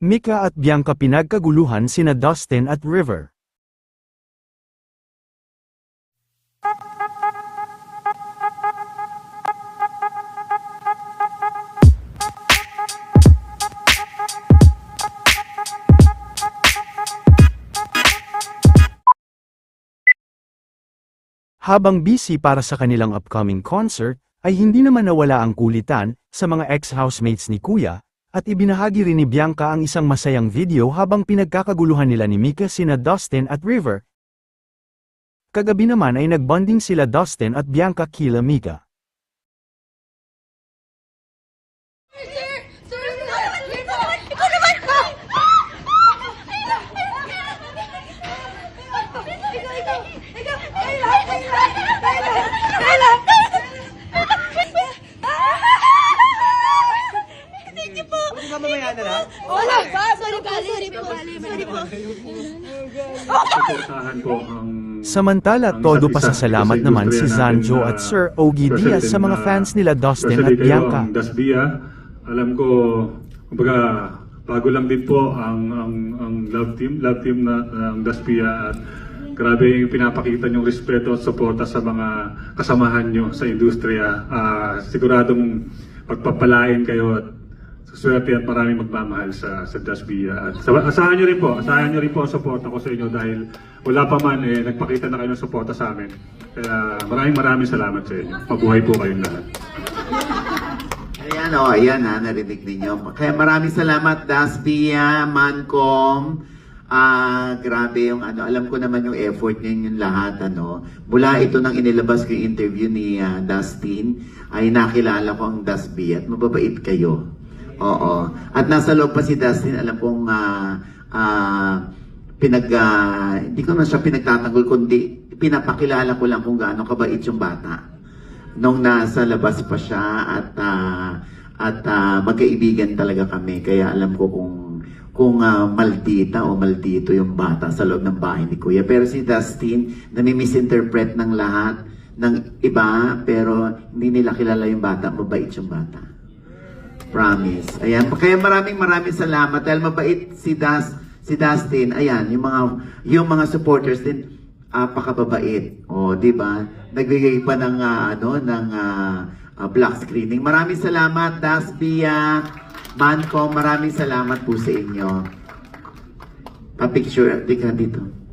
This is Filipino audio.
Mika at Bianca pinagkaguluhan sina Dustin at River. Habang busy para sa kanilang upcoming concert, ay hindi naman nawala ang kulitan sa mga ex-housemates ni Kuya, at ibinahagi rin ni Bianca ang isang masayang video habang pinagkakaguluhan nila ni Mika sina Dustin at River. Kagabi naman ay nagbonding sila Dustin at Bianca kila Mika. Wala ba? Sorry po. Suportahan po ang Samantala todo pasasalamat naman si Zanjo at Sir Ogie Diaz sa mga fans nila Dustin at Bianca. Ang Dasbia, alam ko, kumbaga, bago lang din po ang love team na ng Dasbia, at grabe yung pinapakita niyong respeto at suporta sa mga kasamahan niyo sa industriya. Siguradong pagpapalain kayo at swerte at maraming magmamahal sa Dasbia. At asahan niyo rin po ang suporta ko sa inyo dahil wala pa man nagpakita na kayo ng suporta sa amin. Kaya maraming salamat sa inyo. Mabuhay po kayong lahat. Ayan narinig ninyo. Kaya maraming salamat Dasbia, Mancom. Grabe yung alam ko naman yung effort niyo yung lahat Mula ito nang inilabas ko yung interview ni Dustin, ay nakilala ko ang Dasbia at mababait kayo. Oo. At nasa loob pa si Dustin, alam kong hindi ko naman siya pinagtatanggol, kundi pinapakilala ko lang kung gaano kabait yung bata. Nung nasa labas pa siya at magkaibigan talaga kami. Kaya alam ko kung maldita o maldito yung bata sa loob ng bahay ni Kuya. Pero si Dustin, nami-misinterpret ng lahat ng iba, pero hindi nila kilala yung bata, mabait yung bata. Promise. Ayan. Kaya maraming salamat dahil mabait si Dustin. Ayan, yung mga supporters din pakababait. Di ba? Nagbigay pa ng black screening. Maraming salamat Dasbia, Mancom. Maraming salamat po sa inyo. Pa-picture dito.